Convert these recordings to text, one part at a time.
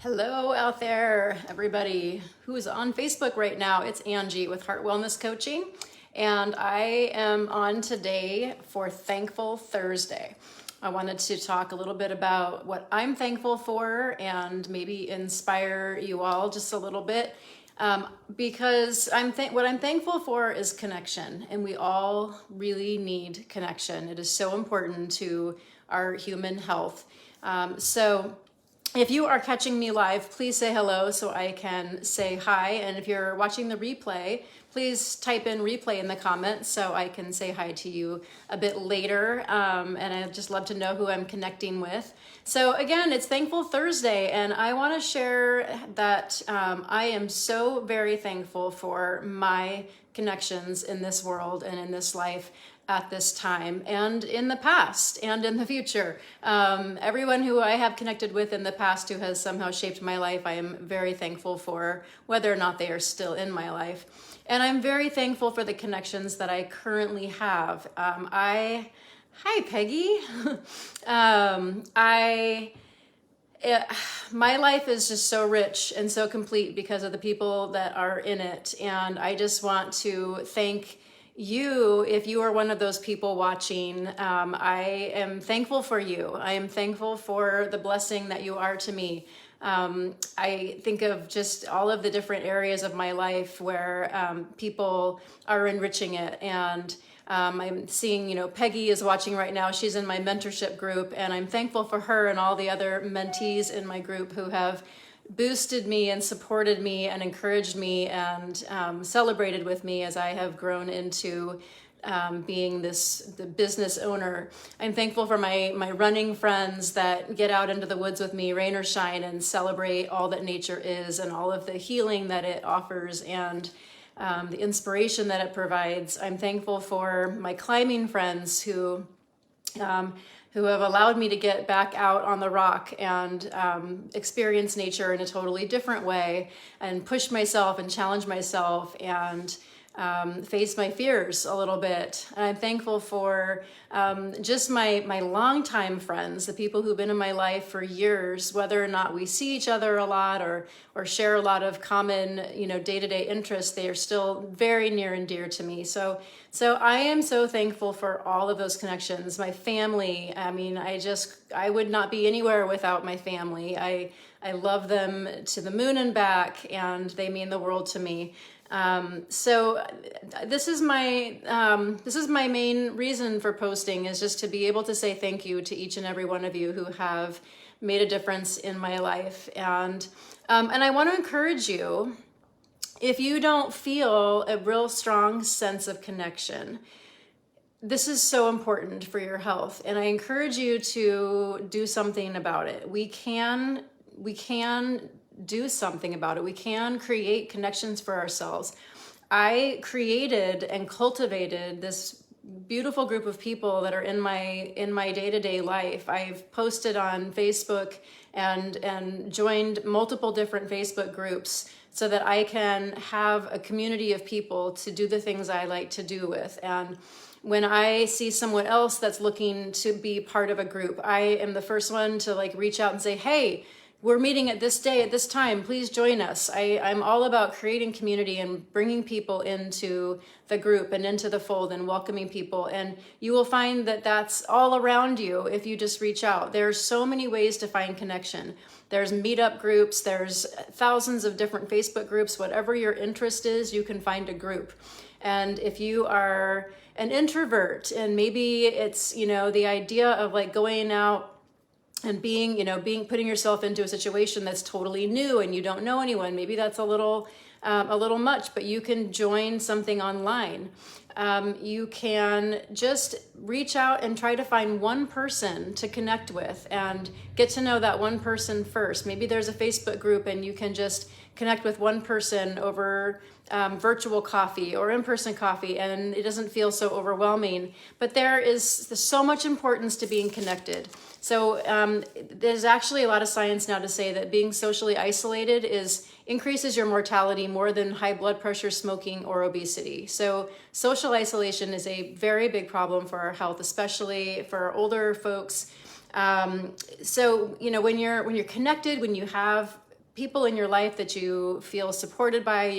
Hello out there, everybody who's on Facebook right now. It's Angie with Heart Wellness Coaching, and I am on today for Thankful Thursday. I wanted to talk a little bit about what I'm thankful for and maybe inspire you all just a little bit, because what I'm thankful for is connection, and we all really need connection. It is so important to our human health. If you are catching me live, please say hello so I can say hi. And if you're watching the replay, please type in replay in the comments so I can say hi to you a bit later. And I'd just love to know who I'm connecting with. So again, it's Thankful Thursday, and I want to share that I am so very thankful for my connections in this world and in this life at this time and in the past and in the future. Everyone who I have connected with in the past who has somehow shaped my life, I am very thankful for, whether or not they are still in my life. And I'm very thankful for the connections that I currently have. Hi Peggy. My life is just so rich and so complete because of the people that are in it. And I just want to thank you, if you are one of those people watching. I am thankful for you. I am thankful for the blessing that you are to me. I think of just all of the different areas of my life where people are enriching it. And I'm seeing, Peggy is watching right now. She's in my mentorship group, and I'm thankful for her and all the other mentees in my group who have boosted me and supported me and encouraged me and celebrated with me as I have grown into being the business owner. I'm thankful for my running friends that get out into the woods with me, rain or shine, and celebrate all that nature is and all of the healing that it offers and the inspiration that it provides. I'm thankful for my climbing friends who have allowed me to get back out on the rock and experience nature in a totally different way and push myself and challenge myself and face my fears a little bit. And I'm thankful for just my longtime friends, the people who've been in my life for years, whether or not we see each other a lot or share a lot of common, day-to-day interests. They are still very near and dear to me. So I am so thankful for all of those connections. My family, I would not be anywhere without my family. I love them to the moon and back, and they mean the world to me. So this is my main reason for posting, is just to be able to say thank you to each and every one of you who have made a difference in my life. And I want to encourage you, if you don't feel a real strong sense of connection, this is so important for your health. And I encourage you to do something about it. We can do something about it. We can create connections for ourselves. I created and cultivated this beautiful group of people that are in my day-to-day life. I've posted on Facebook and joined multiple different Facebook groups so that I can have a community of people to do the things I like to do with. And when I see someone else that's looking to be part of a group, I am the first one to reach out and say, hey, we're meeting at this day, at this time, please join us. I'm all about creating community and bringing people into the group and into the fold and welcoming people. And you will find that that's all around you if you just reach out. There's so many ways to find connection. There's meetup groups, there's thousands of different Facebook groups. Whatever your interest is, you can find a group. And if you are an introvert and maybe it's, the idea of going out and putting yourself into a situation that's totally new and you don't know anyone, maybe that's a little much, but you can join something online. You can just reach out and try to find one person to connect with and get to know that one person first. Maybe there's a Facebook group and you can just connect with one person over virtual coffee or in-person coffee, and it doesn't feel so overwhelming. But there's so much importance to being connected. So there's actually a lot of science now to say that being socially isolated increases your mortality more than high blood pressure, smoking, or obesity. So social isolation is a very big problem for our health, especially for our older folks. So when you're connected, when you have people in your life that you feel supported by.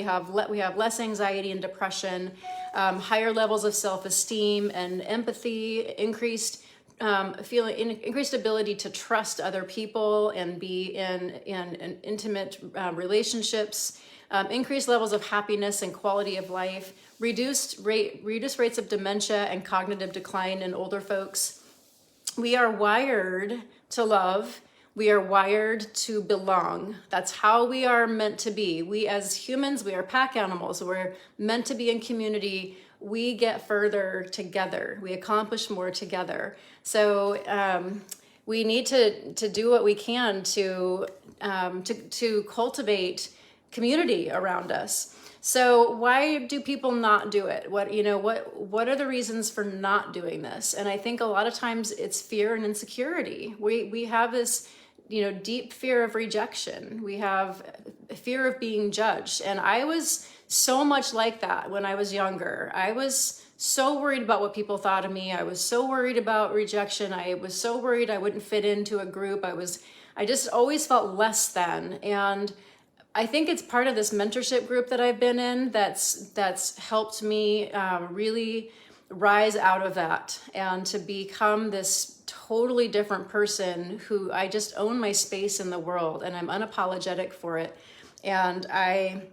We have less anxiety and depression, higher levels of self-esteem and empathy, increased increased ability to trust other people and be in intimate relationships, increased levels of happiness and quality of life, reduced rates of dementia and cognitive decline in older folks. We are wired to love. We are wired to belong. That's how we are meant to be. We as humans, we are pack animals. We're meant to be in community. We get further together. We accomplish more together. So we need to do what we can to cultivate community around us. So why do people not do it? What are the reasons for not doing this? And I think a lot of times it's fear and insecurity. We have this deep fear of rejection. We have a fear of being judged. And I was so much like that when I was younger. I was so worried about what people thought of me. I was so worried about rejection. I was so worried I wouldn't fit into a group. I just always felt less than. And I think it's part of this mentorship group that I've been in that's helped me really rise out of that and to become this totally different person who I just own my space in the world and I'm unapologetic for it. And I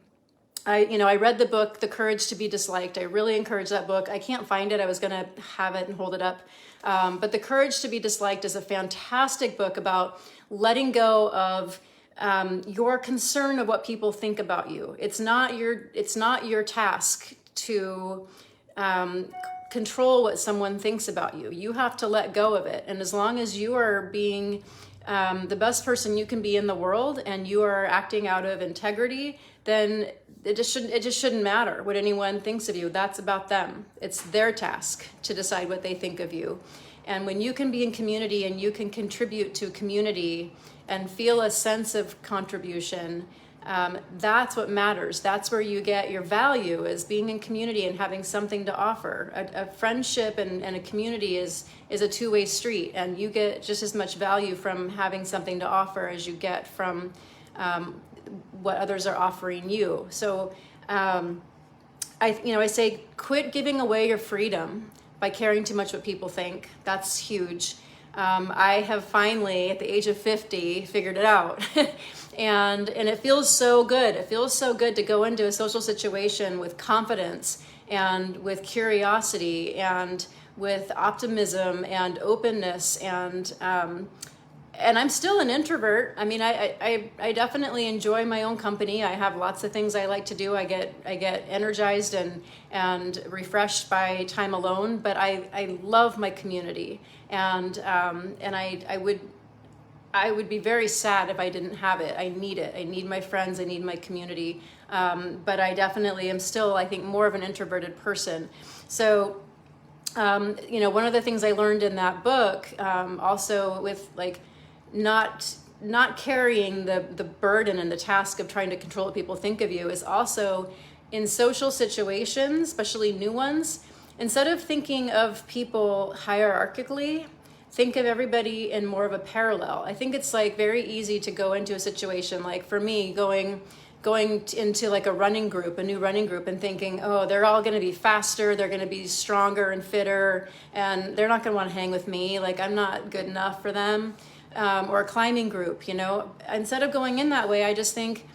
read the book, The Courage to be Disliked. I really encourage that book. I can't find it. I was going to have it and hold it up. But The Courage to be Disliked is a fantastic book about letting go of your concern of what people think about you. It's not your task to control what someone thinks about you. You have to let go of it. And as long as you are being the best person you can be in the world and you are acting out of integrity, then it just shouldn't matter what anyone thinks of you. That's about them. It's their task to decide what they think of you. And when you can be in community and you can contribute to community and feel a sense of contribution, that's what matters. That's where you get your value, is being in community and having something to offer. A friendship and a community is a two-way street, and you get just as much value from having something to offer as you get from what others are offering you. So I say quit giving away your freedom by caring too much what people think. That's huge. I have finally, at the age of 50, figured it out. and it feels so good. It feels so good to go into a social situation with confidence and with curiosity and with optimism and openness. And I'm still an introvert. I mean, I definitely enjoy my own company. I have lots of things I like to do. I get energized and refreshed by time alone, but I love my community. And I would be very sad if I didn't have it. I need it. I need my friends. I need my community. But I definitely am still, I think, more of an introverted person. So, one of the things I learned in that book, also with not carrying the burden and the task of trying to control what people think of you, is also in social situations, especially new ones, instead of thinking of people hierarchically, think of everybody in more of a parallel. I think it's very easy to go into a situation, like for me, going into a running group, a new running group, and thinking, oh, they're all going to be faster, they're going to be stronger and fitter, and they're not going to want to hang with me. I'm not good enough for them. Or a climbing group, instead of going in that way, I just think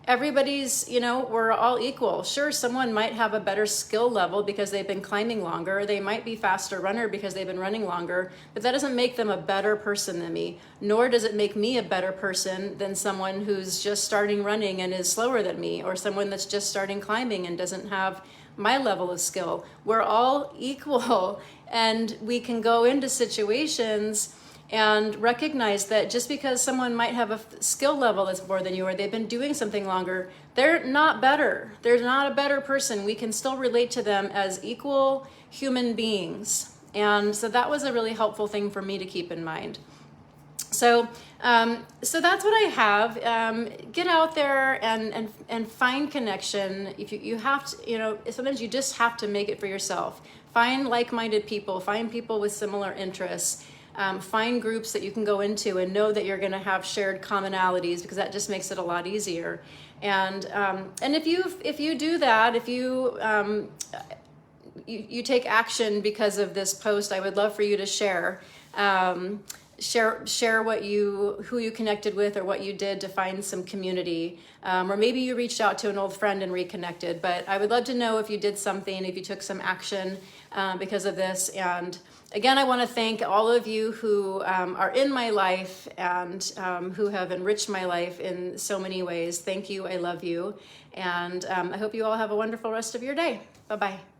everybody's, we're all equal. Sure, someone might have a better skill level because they've been climbing longer. They might be faster runner because they've been running longer, but that doesn't make them a better person than me, nor does it make me a better person than someone who's just starting running and is slower than me, or someone that's just starting climbing and doesn't have my level of skill. We're all equal, and we can go into situations and recognize that just because someone might have a skill level that's more than you, or they've been doing something longer, they're not better. They're not a better person. We can still relate to them as equal human beings. And so that was a really helpful thing for me to keep in mind. So that's what I have. Get out there and find connection. If you have to, sometimes you just have to make it for yourself. Find like-minded people. Find people with similar interests. find groups that you can go into and know that you're going to have shared commonalities, because that just makes it a lot easier. And if you do that, if you take action because of this post, I would love for you to share. Share who you connected with, or what you did to find some community, or maybe you reached out to an old friend and reconnected. But I would love to know if you did something, if you took some action because of this. And again, I want to thank all of you who are in my life and who have enriched my life in so many ways. Thank you. I love you. And I hope you all have a wonderful rest of your day. Bye-bye.